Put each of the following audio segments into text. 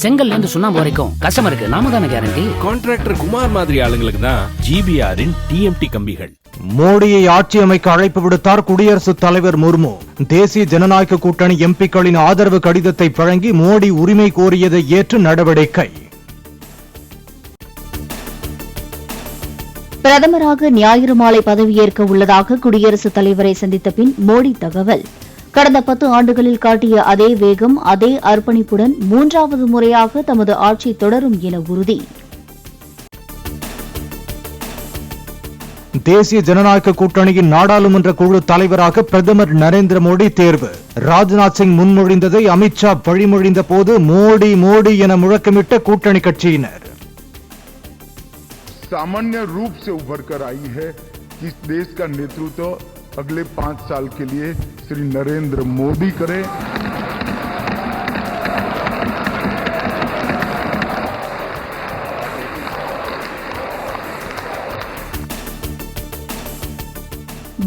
செங்கல்ல இருந்து சுண்ணாம்பு வரைக்கும் கஸ்டமருக்கு நாம தானே கேரண்டி. கான்ட்ராக்டர் குமார் மாதிரி ஆளுங்களுக்கு தான் ஜிபிஆரின் டிஎம்டி கம்பிகள். மோடியை ஆட்சி அமைக்க அழைப்பு விடுத்தார் குடியரசுத் தலைவர் முர்மு. தேசிய ஜனநாயக கூட்டணி எம்பிக்களின் ஆதரவு கடிதத்தை வழங்கி மோடி உரிமை கோரியதை ஏற்று நடவடிக்கை. பிரதமராக ஞாயிறு மாலை பதவியேற்க உள்ளதாக குடியரசுத் தலைவரை சந்தித்த பின் மோடி தகவல். கடந்த 10 ஆண்டுகளில் காட்டிய அதே வேகம், அதே அர்ப்பணிப்புடன் 3வது முறையாக தமது ஆட்சி தொடரும் என உறுதி. தேசிய ஜனநாயக கூட்டணியின் நாடாளுமன்ற குழு தலைவராக பிரதமர் நரேந்திர மோடி தேர்வு. ராஜ்நாத் சிங் முன்மொழிந்ததை அமித்ஷா வழிமொழிந்த போது மோடி மோடி என முழக்கமிட்ட கூட்டணி கட்சியினர். सामान्य रूप से उभर कर आई है कि देश का नेतृत्व अगले 5 साल के लिए श्री नरेंद्र मोदी करें.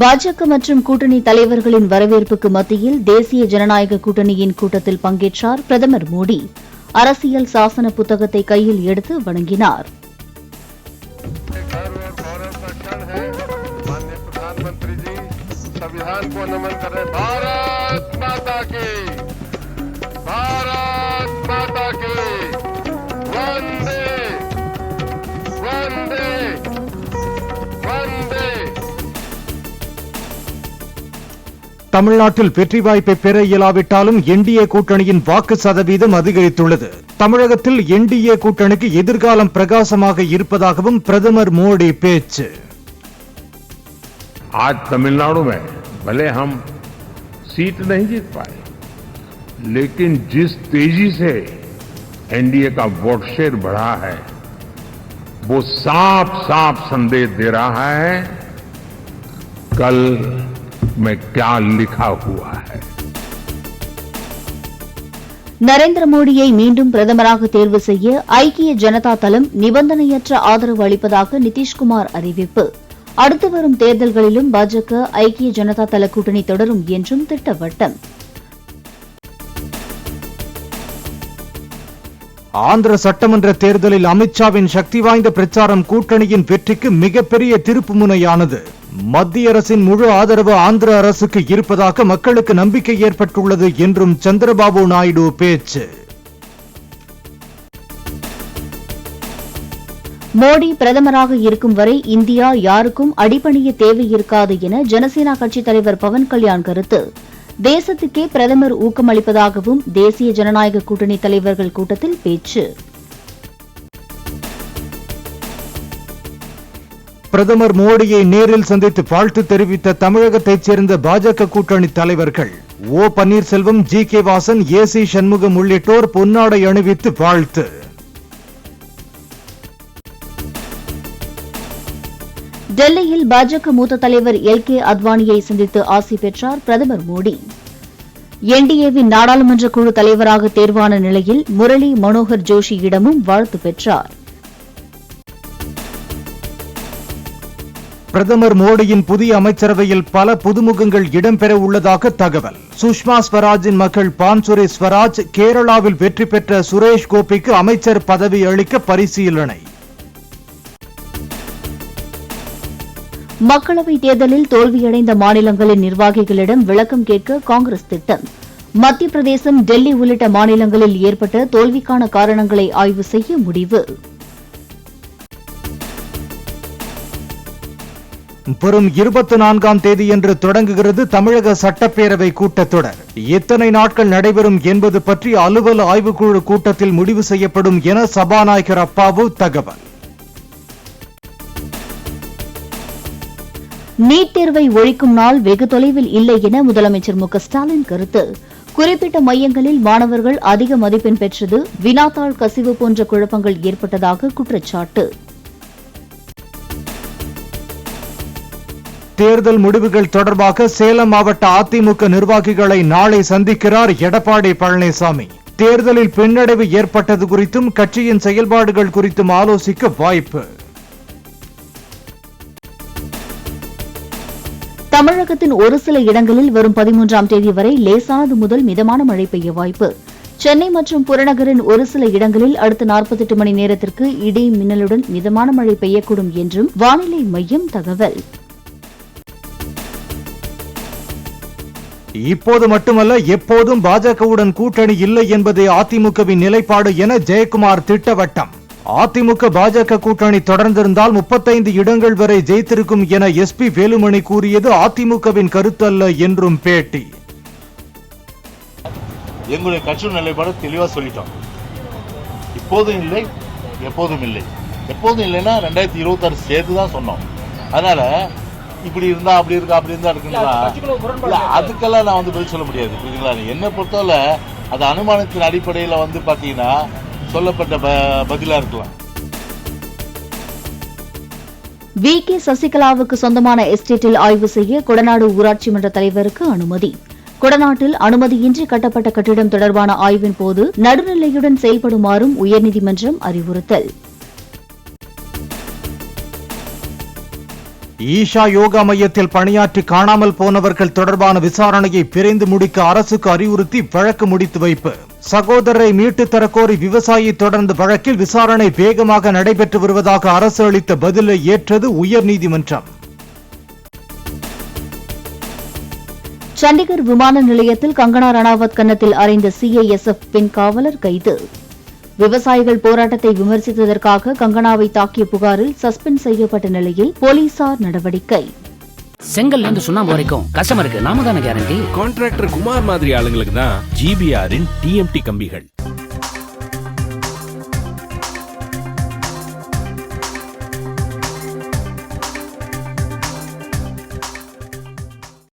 பாஜக மற்றும் கூட்டணி தலைவர்களின் வரவேற்புக்கு மத்தியில் தேசிய ஜனநாயக கூட்டணியின் கூட்டத்தில் பங்கேற்றார் பிரதமர் மோடி. அரசியல் சாசன புத்தகத்தை கையில் எடுத்து வணங்கினார். संविधान को नमन करें. भारत माता की, भारत माता की, वंदे वंदे वंदे. தமிழ்நாட்டில் வெற்றி வாய்ப்பை பெற இயலாவிட்டாலும் என்டிஏ கூட்டணியின் வாக்கு சதவீதம் அதிகரித்துள்ளது. தமிழகத்தில் என்டிஏ கூட்டணிக்கு எதிர்காலம் பிரகாசமாக இருப்பதாகவும் பிரதமர் மோடி பேச்சு. आज तमिलनाडु में भले हम सीट नहीं जीत पाए, लेकिन जिस तेजी से एनडीए का वोट शेयर बढ़ा है, वो साफ साफ संदेश दे रहा है कल में क्या लिखा हुआ है. நரேந்திர மோடியை மீண்டும் பிரதமராக தேர்வு செய்ய ஐக்கிய ஜனதா தளம் நிபந்தனையற்ற ஆதரவு அளிப்பதாக நிதிஷ்குமார் அறிவிப்பு. அடுத்து வரும் தேர்தல்களிலும் பாஜக ஐக்கிய ஜனதா தள கூட்டணி தொடரும் என்றும் திட்டவட்டம். ஆந்திர சட்டமன்ற தேர்தலில் அமித்ஷாவின் சக்தி வாய்ந்த பிரச்சாரம் கூட்டணியின் வெற்றிக்கு மிகப்பெரிய திருப்புமுனையானது. மத்திய அரசின் முழு ஆதரவு ஆந்திர அரசுக்கு இருப்பதாக மக்களுக்கு நம்பிக்கை ஏற்பட்டுள்ளது என்றும் சந்திரபாபு நாயுடு பேச்சு. மோடி பிரதமராக இருக்கும் வரை இந்தியா யாருக்கும் அடிபணிய தேவை இருக்காது என ஜனசேனா கட்சித் தலைவர் பவன் கல்யாண் கருத்து. தேசத்துக்கே பிரதமர் ஊக்கமளிப்பதாகவும் தேசிய ஜனநாயக கூட்டணி தலைவர்கள் கூட்டத்தில் பேச்சு. பிரதமர் மோடியை நேரில் சந்தித்து வாழ்த்து தெரிவித்த தமிழகத்தைச் சேர்ந்த பாஜக கூட்டணி தலைவர்கள் ஓ பன்னீர்செல்வம், ஜி.கே. வாசன், ஏ.சி. சண்முகம் உள்ளிட்டோர் பொன்னாடை அணிவித்து வாழ்த்து. டெல்லியில் பாஜக மூத்த தலைவர் எல்.கே. அத்வானியை சந்தித்து ஆசி பெற்றார் பிரதமர் மோடி. என்டிஏவின் நாடாளுமன்ற குழு தலைவராக தேர்வான நிலையில் முரளி மனோகர் ஜோஷியிடமும் வாழ்த்து பெற்றார். பிரதமர் மோடியின் புதிய அமைச்சரவையில் பல புதுமுகங்கள் இடம்பெற உள்ளதாக தகவல். சுஷ்மா ஸ்வராஜின் மகள் பான்சுரே ஸ்வராஜ் கேரளாவில் வெற்றி பெற்ற சுரேஷ் கோபிக்கு அமைச்சர் பதவி அளிக்க பரிசீலனை. மக்களவைத் தேர்தலில் தோல்வியடைந்த மாநிலங்களின் நிர்வாகிகளிடம் விளக்கம் கேட்க காங்கிரஸ் திட்டம். மத்திய பிரதேசம், டெல்லி உள்ளிட்ட மாநிலங்களில் ஏற்பட்ட தோல்விக்கான காரணங்களை ஆய்வு செய்ய முடிவு. வரும் 24ஆம் தேதியன்று தொடங்குகிறது தமிழக சட்டப்பேரவை கூட்டத்தொடர். எத்தனை நாட்கள் நடைபெறும் என்பது பற்றி அலுவல் ஆய்வுக்குழு கூட்டத்தில் முடிவு செய்யப்படும் என சபாநாயகர் அப்பாவு தகவல். நீட் தேர்வை ஒழிக்கும் நாள் வெகு தொலைவில் இல்லை என முதலமைச்சர் மு க ஸ்டாலின் கருத்து. குறிப்பிட்ட மையங்களில் மாணவர்கள் அதிக மதிப்பெண் பெற்றது, வினாத்தாள் கசிவு போன்ற குழப்பங்கள் ஏற்பட்டதாக குற்றச்சாட்டு. தேர்தல் முடிவுகள் தொடர்பாக சேலம் மாவட்ட அதிமுக நிர்வாகிகளை நாளை சந்திக்கிறார் எடப்பாடி பழனிசாமி. தேர்தலில் பின்னடைவு ஏற்பட்டது குறித்தும் கட்சியின் செயல்பாடுகள் குறித்தும் ஆலோசிக்க வாய்ப்பு. தமிழகத்தின் ஒரு சில இடங்களில் வரும் 13ஆம் தேதி வரை லேசானது முதல் மிதமான மழை பெய்ய வாய்ப்பு. சென்னை மற்றும் புறநகரின் ஒரு சில இடங்களில் அடுத்த 48 மணி நேரத்திற்கு இடி மின்னலுடன் மிதமான மழை பெய்யக்கூடும் என்றும் வானிலை மையம் தகவல். இப்போது மட்டுமல்ல, எப்போதும் பாஜகவுடன் கூட்டணி இல்லை என்பதே அதிமுகவின் நிலைப்பாடு என ஜெயக்குமார் திட்டவட்டம். அதிமுக பாஜக கூட்டணி தொடர்ந்திருந்தால் 35 இடங்கள் வரை ஜெயித்திருக்கும் என எஸ்பி வேலுமணி கூறியது அதிமுகவின் கருத்தல்ல என்றும் பேட்டி. எங்களுடைய கட்சியின் நிலைப்பாடு தெளிவா சொல்லிட்டோம். இப்போதும் இல்லை, எப்போதும் இல்லை. எப்போதும் இல்லைன்னா 2026 சேர்த்து தான் சொன்னோம். அதனால இப்படி இருந்தா அப்படி இருக்கா அப்படி இருந்தா இருக்குங்களா, அதுக்கெல்லாம் நான் பதில் சொல்ல முடியாது. புரியுதுங்களா? என்ன பொறுத்தவரை அது அனுமானத்தின் அடிப்படையில் பாத்தீங்கன்னா சொல்லப்பட்ட பதிலா இருக்கலாம். வி.கே. சசிகலாவுக்கு சொந்தமான எஸ்டேட்டில் ஆய்வு செய்ய கொடநாடு ஊராட்சி மன்ற தலைவருக்கு அனுமதி. கொடநாட்டில் அனுமதியின்றி கட்டப்பட்ட கட்டிடம் தொடர்பான ஆய்வின் போது நடுநிலையுடன் செயல்படுமாறும் உயர்நீதிமன்றம் அறிவுறுத்தல். ஈஷா யோகா மையத்தில் பணியாற்றி காணாமல் போனவர்கள் தொடர்பான விசாரணையை விரைந்து முடிக்க அரசுக்கு அறிவுறுத்தி வழக்கு முடித்து வைப்பு. சகோதரரை மீட்டு தரக்கோரி விவசாயி தொடர்ந்த வழக்கில் விசாரணை வேகமாக நடைபெற்று வருவதாக அரசு அளித்த பதிலை ஏற்றது உயர்நீதிமன்றம். சண்டிகர் விமான நிலையத்தில் கங்கனா ரணாவத் கன்னத்தில் அறைந்த சிஐஎஸ்எஃப் பெண் காவலர் கைது. விவசாயிகள் போராட்டத்தை விமர்சித்ததற்காக கங்கனாவை தாக்கிய புகாரில் சஸ்பெண்ட் செய்யப்பட்ட நிலையில் போலீசார் நடவடிக்கை. செங்கல்ல இருந்து சுண்ணாம்பு வரைக்கும் கஸ்டமருக்கு நாம தானே கேரண்டி. கான்ட்ராக்டர் குமார் மாதிரி ஆளுங்களுக்கு தான் GBRன் TMT கம்பிகள்.